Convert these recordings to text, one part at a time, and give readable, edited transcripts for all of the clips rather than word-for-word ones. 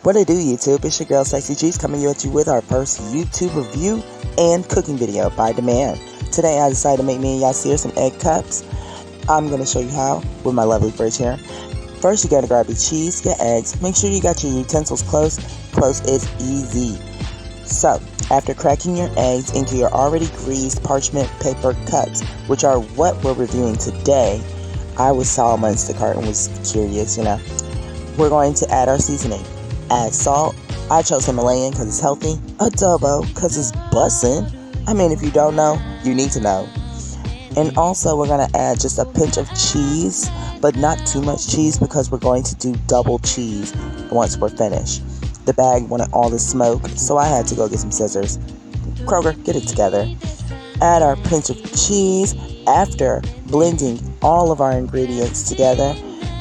What it do, YouTube? It's your girl Sexy Cheese coming at you with our first YouTube review and cooking video by demand. Today I decided to make me and Yasir some egg cups. I'm going to show you how with my lovely fridge here. First you got to grab your cheese, your eggs. Make sure you got your utensils close. Close is easy. So, after cracking your eggs into your already greased parchment paper cups, which are what we're reviewing today, I saw them on Instacart and was curious, We're going to add our seasoning. Add salt. I chose Himalayan because it's healthy. Adobo because it's bussin'. I mean, if you don't know, you need to know. And also, we're going to add just a pinch of cheese, but not too much cheese because we're going to do double cheese once we're finished. The bag wanted all the smoke, so I had to go get some scissors. Kroger, get it together. Add our pinch of cheese after blending all of our ingredients together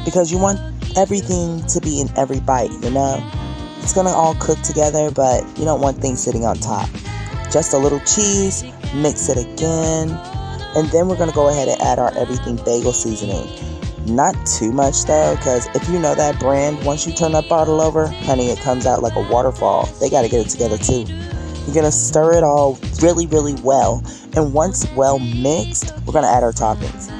because you want everything to be in every bite, It's going to all cook together, but you don't want things sitting on top. Just a little cheese, mix it again, and then we're going to go ahead and add our everything bagel seasoning. Not too much though, because if you know that brand, once you turn that bottle over, honey, it comes out like a waterfall. They got to get it together too. You're going to stir it all really, really well, and once well mixed, we're going to add our toppings.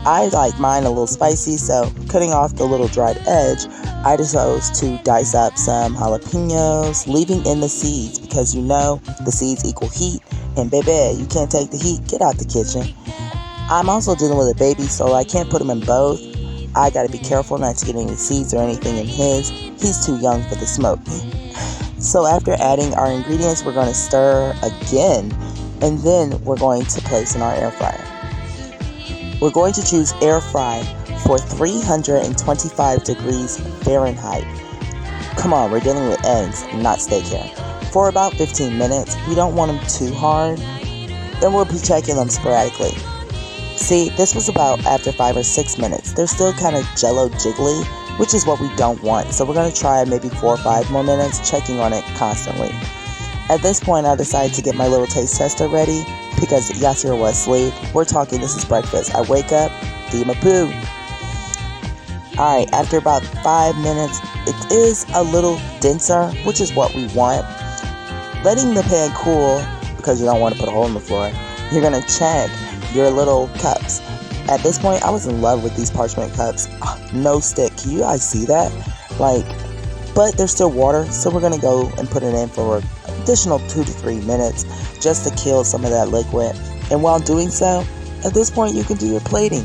I like mine a little spicy, so cutting off the little dried edge, I chose to dice up some jalapenos, leaving in the seeds because the seeds equal heat, and baby, you can't take the heat, get out the kitchen. I'm also dealing with a baby, so I can't put him in both. I gotta be careful not to get any seeds or anything in his. He's too young for the smoke. So after adding our ingredients, we're going to stir again, and then we're going to place in our air fryer. We're going to choose air fry for 325 degrees Fahrenheit. Come on, we're dealing with eggs, not steak here. For about 15 minutes. We don't want them too hard. Then we'll be checking them sporadically. See, this was about after 5 or 6 minutes. They're still kind of jello jiggly, which is what we don't want. So we're going to try maybe 4 or 5 more minutes, checking on it constantly. At this point, I decided to get my little taste tester ready because Yasir was asleep. We're talking, this is breakfast. I wake up, do my poo. Alright, after about 5 minutes, it is a little denser, which is what we want. Letting the pan cool, because you don't want to put a hole in the floor, you're going to check your little cups. At this point, I was in love with these parchment cups. No stick. Can you guys see that? But there's still water, so we're going to go and put it in for an additional 2 to 3 minutes just to kill some of that liquid. And while doing so, at this point, you can do your plating.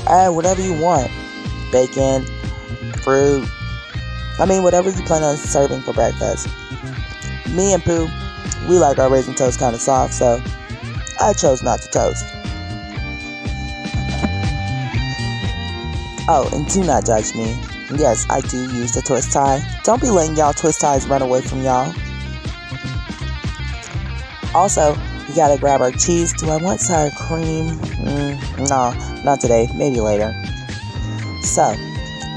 Add whatever you want. Bacon, fruit, whatever you plan on serving for breakfast. Me and Pooh, we like our raisin toast kind of soft, so I chose not to toast. Oh, and do not judge me. Yes, I do use the twist tie. Don't be letting y'all twist ties run away from y'all. Also, we gotta grab our cheese. Do I want sour cream? No, not today. Maybe later. So,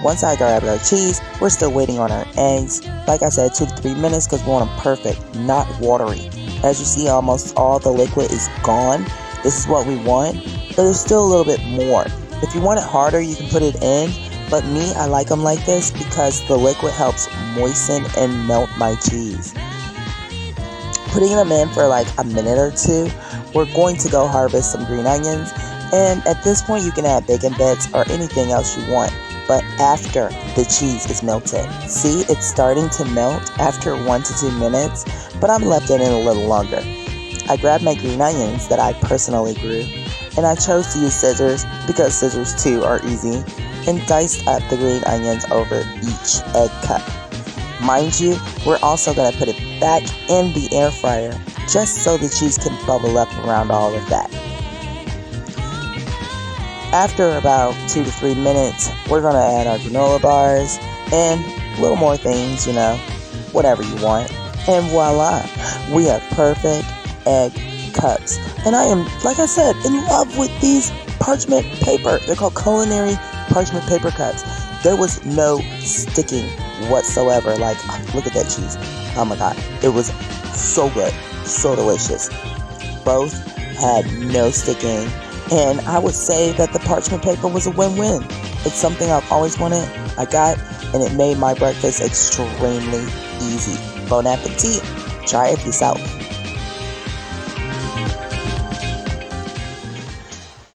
once I grab our cheese, we're still waiting on our eggs. Like I said, 2 to 3 minutes because we want them perfect, not watery. As you see, almost all the liquid is gone. This is what we want, but there's still a little bit more. If you want it harder, you can put it in, but me, I like them like this because the liquid helps moisten and melt my cheese. Putting them in for like a minute or two, we're going to go harvest some green onions, and at this point you can add bacon bits or anything else you want, but after the cheese is melted. See, it's starting to melt after 1 to 2 minutes, but I'm left it in a little longer. I grabbed my green onions that I personally grew, and I chose to use scissors because scissors too are easy, and diced up the green onions over each egg cup. Mind you, we're also going to put it back in the air fryer just so the cheese can bubble up around all of that. After about 2 to 3 minutes, we're going to add our granola bars and a little more things, whatever you want. And voila, we have perfect egg cups. And I am, like I said, in love with these parchment paper. They're called culinary parchment paper cups. There was no sticking whatsoever. Look at that cheese. Oh my god. It was so good. So delicious. Both had no sticking. And I would say that the parchment paper was a win-win. It's something I've always wanted. I got and it made my breakfast extremely easy. Bon appetit. Try it yourself.